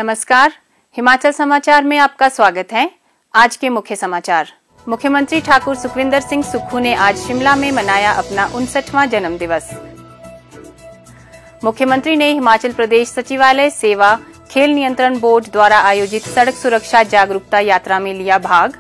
नमस्कार, हिमाचल समाचार में आपका स्वागत है। आज के मुख्य समाचार। मुख्यमंत्री ठाकुर सुखविंदर सिंह सुक्खू ने आज शिमला में मनाया अपना 59वां जन्म दिवस। मुख्यमंत्री ने हिमाचल प्रदेश सचिवालय सेवा खेल नियंत्रण बोर्ड द्वारा आयोजित सड़क सुरक्षा जागरूकता यात्रा में लिया भाग।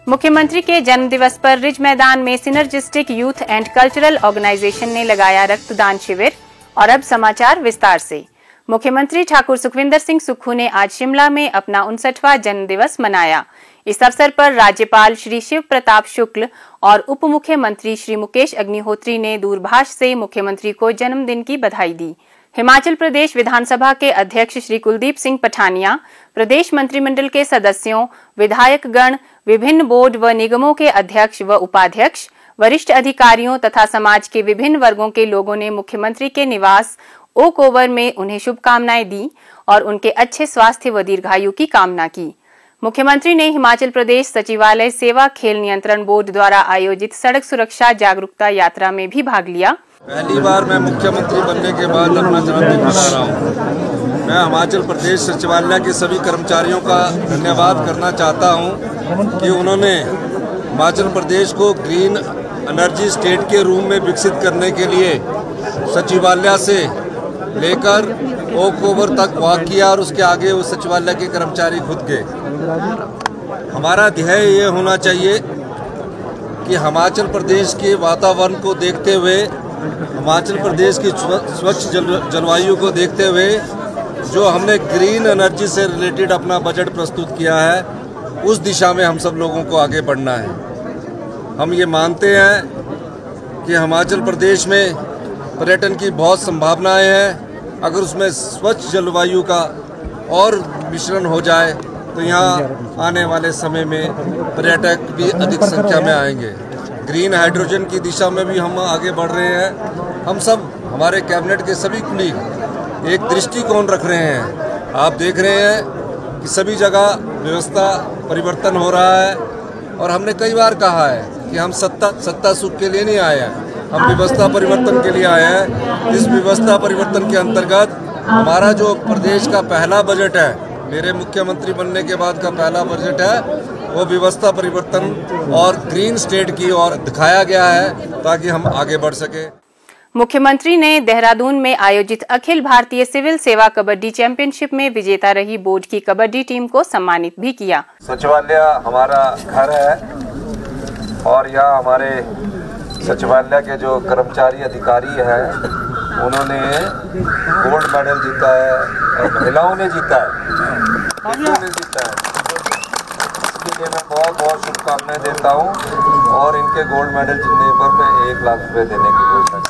मुख्यमंत्री के जन्म दिवस पर रिज मैदान में synergistic youth and cultural organisation ने लगाया रक्तदान शिविर। और अब समाचार विस्तार से। मुख्यमंत्री ठाकुर सुखविंदर सिंह सुक्खू ने आज शिमला में अपना 59वां जन्म दिवस मनाया। इस अवसर पर राज्यपाल श्री शिव प्रताप शुक्ल और उप मुख्यमंत्री श्री मुकेश अग्निहोत्री ने दूरभाष से मुख्यमंत्री को जन्मदिन की बधाई दी। हिमाचल प्रदेश विधानसभा के अध्यक्ष श्री कुलदीप सिंह पठानिया, प्रदेश मंत्रिमंडल के सदस्यों, विधायक गण, विभिन्न बोर्ड व निगमों के अध्यक्ष व उपाध्यक्ष, वरिष्ठ अधिकारियों तथा समाज के विभिन्न वर्गों के लोगों ने मुख्यमंत्री के निवास ओक ओवर में उन्हें शुभकामनाएं दी और उनके अच्छे स्वास्थ्य व दीर्घायु की कामना की। मुख्यमंत्री ने हिमाचल प्रदेश सचिवालय सेवा खेल नियंत्रण बोर्ड द्वारा आयोजित सड़क सुरक्षा जागरूकता यात्रा में भी भाग लिया। पहली बार मैं मुख्यमंत्री बनने के बाद अपना जन्मदिन मना रहा हूँ। मैं हिमाचल प्रदेश सचिवालय के सभी कर्मचारियों का धन्यवाद करना चाहता हूँ कि उन्होंने हिमाचल प्रदेश को ग्रीन एनर्जी स्टेट के रूप में विकसित करने के लिए सचिवालय से लेकर ओक ओवर तक वॉक किया और उसके आगे वो सचिवालय के कर्मचारी खुद गए। हमारा ध्येय ये होना चाहिए कि हिमाचल प्रदेश के वातावरण को देखते हुए, हिमाचल प्रदेश की स्वच्छ जलवायु को देखते हुए जो हमने ग्रीन एनर्जी से रिलेटेड अपना बजट प्रस्तुत किया है, उस दिशा में हम सब लोगों को आगे बढ़ना है। हम ये मानते हैं कि हिमाचल प्रदेश में पर्यटन की बहुत संभावनाएं हैं। अगर उसमें स्वच्छ जलवायु का और मिश्रण हो जाए तो यहाँ आने वाले समय में पर्यटक भी अधिक संख्या में आएंगे। ग्रीन हाइड्रोजन की दिशा में भी हम आगे बढ़ रहे हैं। हम सब, हमारे कैबिनेट के सभी कुलीग एक दृष्टिकोण रख रहे हैं। आप देख रहे हैं कि सभी जगह व्यवस्था परिवर्तन हो रहा है और हमने कई बार कहा है कि हम सत्ता सुख के लिए नहीं आए हैं, हम व्यवस्था परिवर्तन के लिए आए हैं। इस व्यवस्था परिवर्तन के अंतर्गत हमारा जो प्रदेश का पहला बजट है, मेरे मुख्यमंत्री बनने के बाद का पहला बजट है, वो व्यवस्था परिवर्तन और ग्रीन स्टेट की ओर दिखाया गया है ताकि हम आगे बढ़ सके। मुख्यमंत्री ने देहरादून में आयोजित अखिल भारतीय सिविल सेवा कबड्डी चैंपियनशिप में विजेता रही बोर्ड की कबड्डी टीम को सम्मानित भी किया। सचिवालय हमारा घर है और यहाँ हमारे सचिवालय के जो कर्मचारी अधिकारी हैं उन्होंने गोल्ड मेडल जीता है और महिलाओं ने जीता है, इसलिए मैं बहुत बहुत शुभकामनाएं देता हूँ और इनके गोल्ड मेडल जीतने पर मैं 1 लाख रुपए देने की घोषणा की।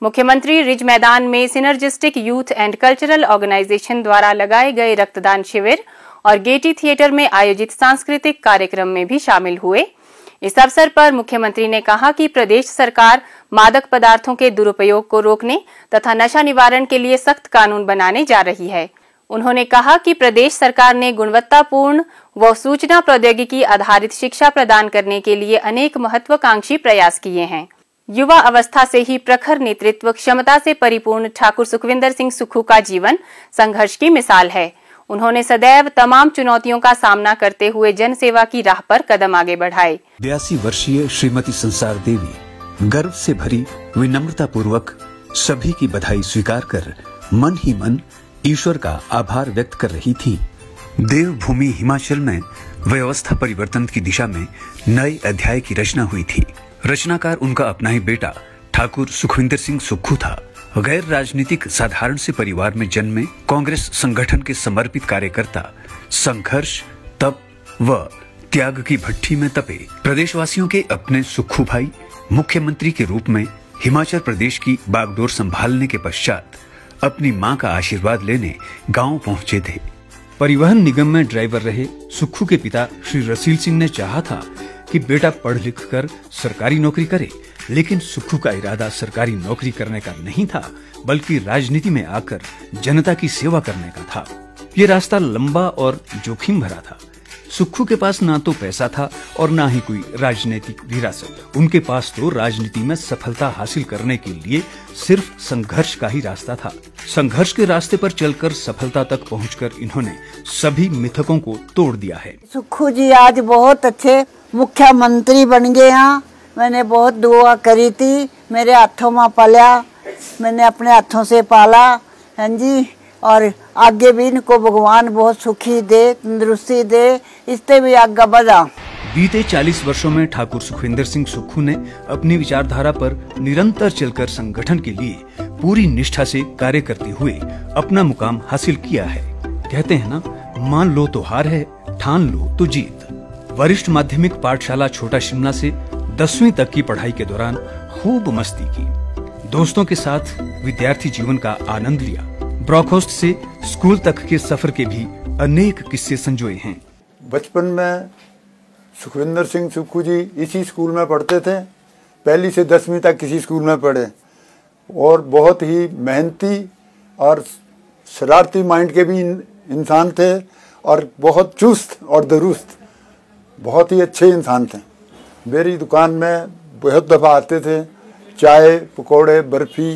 मुख्यमंत्री रिज मैदान में synergistic youth and cultural organisation द्वारा लगाए गए रक्तदान शिविर और गेटी थिएटर में आयोजित सांस्कृतिक कार्यक्रम में भी शामिल हुए। इस अवसर पर मुख्यमंत्री ने कहा कि प्रदेश सरकार मादक पदार्थों के दुरुपयोग को रोकने तथा नशा निवारण के लिए सख्त कानून बनाने जा रही है। उन्होंने कहा कि प्रदेश सरकार ने गुणवत्तापूर्ण व सूचना प्रौद्योगिकी आधारित शिक्षा प्रदान करने के लिए अनेक महत्वाकांक्षी प्रयास किए हैं। युवा अवस्था से ही प्रखर नेतृत्व क्षमता से परिपूर्ण ठाकुर सुखविंदर सिंह सुक्खू का जीवन संघर्ष की मिसाल है। उन्होंने सदैव तमाम चुनौतियों का सामना करते हुए जन सेवा की राह पर कदम आगे बढ़ाए। 82 वर्षीय श्रीमती संसार देवी गर्व से भरी विनम्रता पूर्वक सभी की बधाई स्वीकार कर मन ही मन ईश्वर का आभार व्यक्त कर रही थी। देवभूमि हिमाचल में व्यवस्था परिवर्तन की दिशा में नए अध्याय की रचना हुई थी। रचनाकार उनका अपना ही बेटा ठाकुर सुखविंदर सिंह सुक्खू था। गैर राजनीतिक साधारण से परिवार में जन्मे कांग्रेस संगठन के समर्पित कार्यकर्ता संघर्ष, तप व त्याग की भट्ठी में तपे प्रदेशवासियों के अपने सुक्खू भाई मुख्यमंत्री के रूप में हिमाचल प्रदेश की बागडोर संभालने के पश्चात अपनी मां का आशीर्वाद लेने गांव पहुंचे थे। परिवहन निगम में ड्राइवर रहे सुक्खू के पिता श्री रसील सिंह ने चाहा था कि बेटा पढ़ लिख कर सरकारी नौकरी करे, लेकिन सुक्खू का इरादा सरकारी नौकरी करने का नहीं था बल्कि राजनीति में आकर जनता की सेवा करने का था। ये रास्ता लंबा और जोखिम भरा था, सुक्खू के पास ना तो पैसा था और ना ही कोई राजनीतिक विरासत। उनके पास तो राजनीति में सफलता हासिल करने के लिए सिर्फ संघर्ष का ही रास्ता था। संघर्ष के रास्ते पर चलकर सफलता तक पहुंचकर इन्होंने सभी मिथकों को तोड़ दिया है। सुक्खू जी आज बहुत अच्छे मुख्यमंत्री बन गए हैं। मैंने बहुत दुआ करी थी, मेरे हाथों में पाला, मैंने अपने हाथों से पाला। हाँ जी, और आगे भी इनको भगवान बहुत सुखी दे, तंदुरुस्ती दे, इससे भी आगे बढ़ा। बीते 40 वर्षों में ठाकुर सुखविंदर सिंह सुक्खू ने अपनी विचारधारा पर निरंतर चलकर संगठन के लिए पूरी निष्ठा से कार्य करते हुए अपना मुकाम हासिल किया है। कहते हैं ना, मान लो तो हार है, ठान लो तो जीत। वरिष्ठ माध्यमिक पाठशाला छोटा शिमला से 10वीं तक की पढ़ाई के दौरान खूब मस्ती की, दोस्तों के साथ विद्यार्थी जीवन का आनंद लिया। ब्रॉकहोस्ट से स्कूल तक के सफर के भी अनेक किस्से संजोए हैं। बचपन में सुखविंदर सिंह सुक्खू जी इसी स्कूल में पढ़ते थे, पहली से 10वीं तक किसी स्कूल में पढ़े, और बहुत ही मेहनती और शरारती माइंड के भी इंसान थे, और बहुत चुस्त और दुरुस्त, बहुत ही अच्छे इंसान थे। मेरी दुकान में बहुत दफ़ा आते थे, चाय, पकोड़े, बर्फी,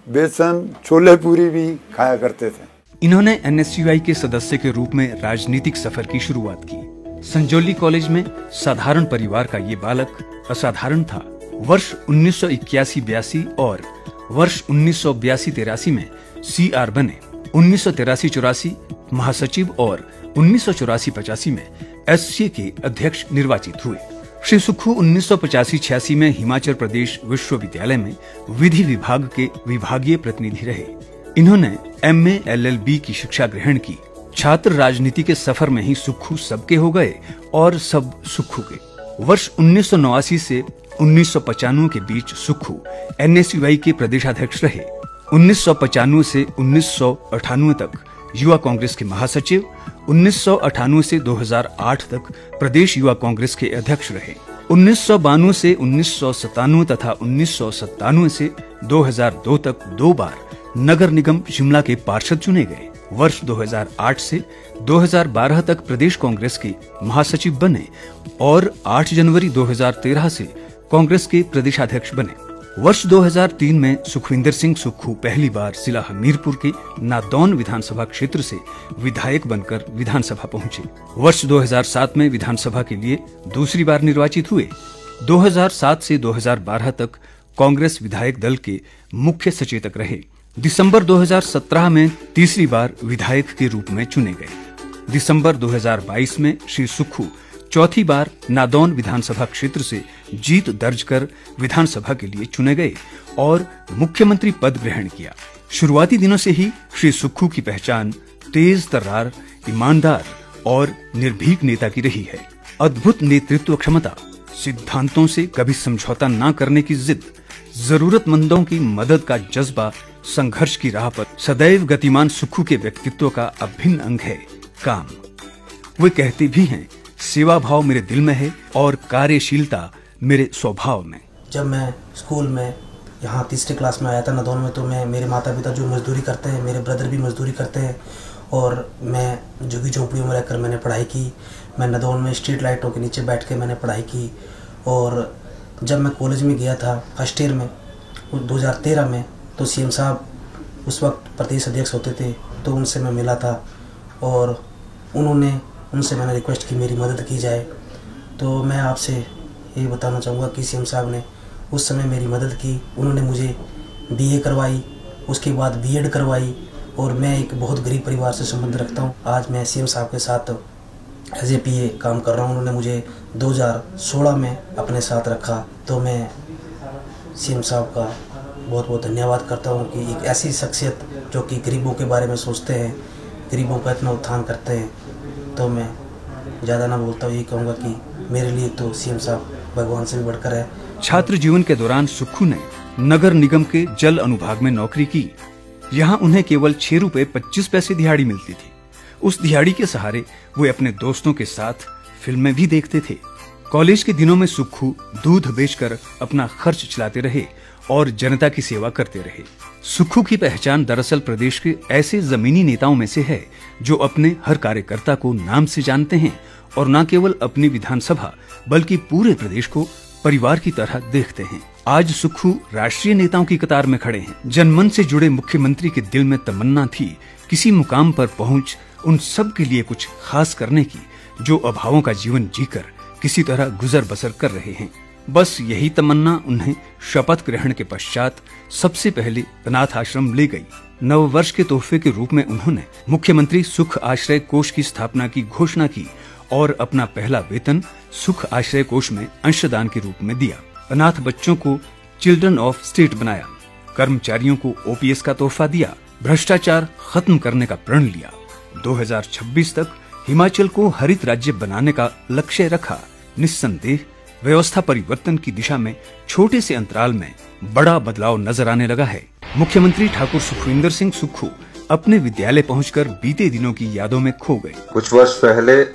बेसन, छोले पूरी भी खाया करते थे। इन्होंने NSUI के सदस्य के रूप में राजनीतिक सफर की शुरुआत की। संजौली कॉलेज में साधारण परिवार का ये बालक असाधारण था। वर्ष 1981-82 और वर्ष 1982-83 में CR बने। 1983-84 महासचिव और 1984-85 में SCA के अध्यक्ष निर्वाचित हुए। श्री सुक्खू 1985-86 में हिमाचल प्रदेश विश्वविद्यालय में विधि विभाग के विभागीय प्रतिनिधि रहे। इन्होंने MA LLB की शिक्षा ग्रहण की। छात्र राजनीति के सफर में ही सुक्खू सबके हो गए और सब सुक्खू के। वर्ष 1989 से 1995 के बीच सुक्खू NSUI के प्रदेशाध्यक्ष रहे। 1995 से 1998 तक युवा कांग्रेस के महासचिव, 1998 से 2008 तक प्रदेश युवा कांग्रेस के अध्यक्ष रहे। 1992 से 1997 तथा 1997 से 2002 तक 2 बार नगर निगम शिमला के पार्षद चुने गए। वर्ष 2008 से 2012 तक प्रदेश कांग्रेस के महासचिव बने और 8 जनवरी 2013 से कांग्रेस के प्रदेशाध्यक्ष बने। वर्ष 2003 में सुखविंदर सिंह सुक्खू पहली बार जिला हमीरपुर के नादौन विधानसभा क्षेत्र से विधायक बनकर विधानसभा पहुंचे। वर्ष 2007 में विधानसभा के लिए दूसरी बार निर्वाचित हुए। 2007 से 2012 तक कांग्रेस विधायक दल के मुख्य सचेतक रहे। दिसंबर 2017 में तीसरी बार विधायक के रूप में चुने गए। दिसंबर 2022 में श्री सुक्खू चौथी बार नादौन विधानसभा क्षेत्र से जीत दर्ज कर विधानसभा के लिए चुने गए और मुख्यमंत्री पद ग्रहण किया। शुरुआती दिनों से ही श्री सुक्खू की पहचान तेज तर्रार, ईमानदार और निर्भीक नेता की रही है। अद्भुत नेतृत्व क्षमता, सिद्धांतों से कभी समझौता न करने की जिद, जरूरतमंदों की मदद का जज्बा, संघर्ष की राह पर सदैव गतिमान सुक्खू के व्यक्तित्व का अभिन्न अंग है काम। वे कहते भी हैं, सेवा भाव मेरे दिल में है और कार्यशीलता मेरे स्वभाव में। जब मैं स्कूल में यहाँ तीसरी क्लास में आया था नादौन में, तो मेरे माता पिता जो मजदूरी करते हैं, मेरे ब्रदर भी मजदूरी करते हैं, और मैं झुग्गी झोंपड़ियों में रहकर मैंने पढ़ाई की। मैं नादौन में स्ट्रीट लाइटों के नीचे बैठ के मैंने पढ़ाई की। और जब मैं कॉलेज में गया था फर्स्ट ईयर में 2013 में, तो CM साहब उस वक्त प्रदेश अध्यक्ष होते थे, तो उनसे मैं मिला था और उनसे मैंने रिक्वेस्ट की मेरी मदद की जाए। तो मैं आपसे ये बताना चाहूँगा कि CM साहब ने उस समय मेरी मदद की। उन्होंने मुझे BA करवाई, उसके बाद B.Ed करवाई, और मैं एक बहुत गरीब परिवार से संबंध रखता हूँ। आज मैं CM साहब के साथ एज ए PA काम कर रहा हूँ। उन्होंने मुझे 2016 में अपने साथ रखा। तो मैं CM साहब का बहुत बहुत धन्यवाद करता हूँ कि एक ऐसी शख्सियत जो कि गरीबों के बारे में सोचते हैं, गरीबों का इतना उत्थान करते हैं। तो मैं ज़्यादा ना बोलता हूँ, ये कहूँगा कि मेरे लिए तो CM साहब भगवान से भी बढ़कर है। छात्र जीवन के दौरान सुक्खू ने नगर निगम के जल अनुभाग में नौकरी की। यहाँ उन्हें केवल 6 रुपए 25 पैसे दिहाड़ी मिलती थी। उस दिहाड़ी के सहारे वे अपने दोस्तों के साथ फिल्में भी देखते थे। कॉलेज के दिनों में सुक्खू दूध बेचकर अपना खर्च चलाते रहे और जनता की सेवा करते रहे। सुक्खू की पहचान दरअसल प्रदेश के ऐसे जमीनी नेताओं में से है जो अपने हर कार्यकर्ता को नाम से जानते हैं और न केवल अपनी विधानसभा बल्कि पूरे प्रदेश को परिवार की तरह देखते हैं। आज सुक्खू राष्ट्रीय नेताओं की कतार में खड़े हैं। जनमन से जुड़े मुख्यमंत्री के दिल में तमन्ना थी किसी मुकाम पर पहुंच उन सब के लिए कुछ खास करने की जो अभावों का जीवन जीकर किसी तरह गुजर बसर कर रहे हैं। बस यही तमन्ना उन्हें शपथ ग्रहण के पश्चात सबसे पहले अनाथ आश्रम ले गई। नववर्ष के तोहफे के रूप में उन्होंने मुख्यमंत्री सुख आश्रय कोष की स्थापना की घोषणा की और अपना पहला वेतन सुख आश्रय कोष में अंशदान के रूप में दिया। अनाथ बच्चों को चिल्ड्रन ऑफ स्टेट बनाया, कर्मचारियों को ओपीएस का तोहफा दिया, भ्रष्टाचार खत्म करने का प्रण लिया। 2026 तक हिमाचल को हरित राज्य बनाने का लक्ष्य रखा। निस्संदेह व्यवस्था परिवर्तन की दिशा में छोटे से अंतराल में बड़ा बदलाव नजर आने लगा है। मुख्यमंत्री ठाकुर सुखविंदर सिंह सुक्खू अपने विद्यालय पहुंचकर बीते दिनों की यादों में खो गए। कुछ वर्ष पहले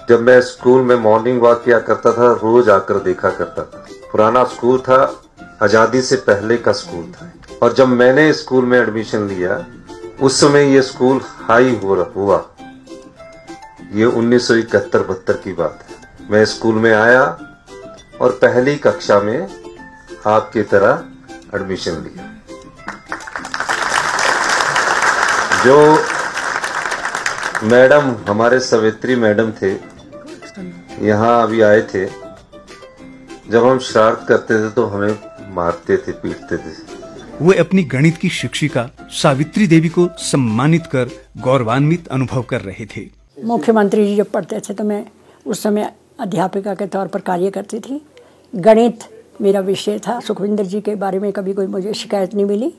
जब मैं स्कूल में मॉर्निंग वॉक किया करता था, रोज आकर देखा करता था। पुराना स्कूल था, आजादी से पहले का स्कूल था, और जब मैंने स्कूल में एडमिशन लिया उस समय ये स्कूल हाई हुआ। ये 1971-72 की बात है। मैं स्कूल में आया और पहली कक्षा में आपकी तरह एडमिशन लिया। जो मैडम हमारे सवित्री मैडम थे, यहाँ अभी आए थे, जब हम शरारत करते थे तो हमें मारते थे, पीटते थे। वे अपनी गणित की शिक्षिका सावित्री देवी को सम्मानित कर गौरवान्वित अनुभव कर रहे थे। मुख्यमंत्री जी जब पढ़ते थे तो मैं उस समय अध्यापिका के तौर पर कार्य करती थी। गणित मेरा विषय था। सुखविंदर जी के बारे में कभी कोई मुझे शिकायत नहीं मिली,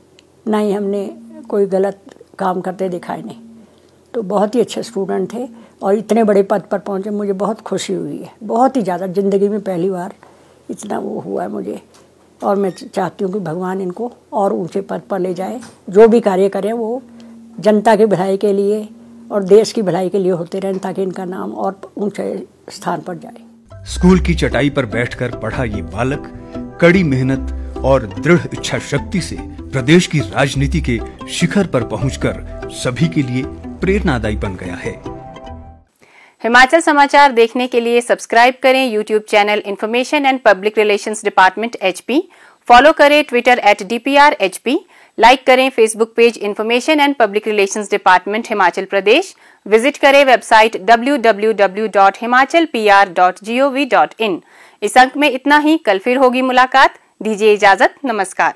ना ही हमने कोई गलत काम करते दिखाए नहीं। तो बहुत ही अच्छे स्टूडेंट थे और इतने बड़े पद पर पहुंचे, मुझे बहुत खुशी हुई है। बहुत ही ज़्यादा, ज़िंदगी में पहली बार इतना वो हुआ है मुझे। और मैं चाहती हूँ कि भगवान इनको और ऊंचे पद पर ले जाए। जो भी कार्य करें वो जनता की भलाई के लिए और देश की भलाई के लिए होते रहें, ताकि इनका नाम और ऊंचे स्थान पर जाए। स्कूल की चटाई पर बैठकर पढ़ा ये बालक कड़ी मेहनत और दृढ़ इच्छा शक्ति से प्रदेश की राजनीति के शिखर पर पहुंचकर सभी के लिए प्रेरणादायी बन गया है। हिमाचल समाचार देखने के लिए सब्सक्राइब करें YouTube channel information and public relations department HP, follow करें ट्विटर @DPRHP, लाइक करें Facebook page information and public relations department Himachal Pradesh, visit करें वेबसाइट www.himachalpr.gov.in। इस अंक में इतना ही। कल फिर होगी मुलाकात। दीजिए इजाजत। नमस्कार।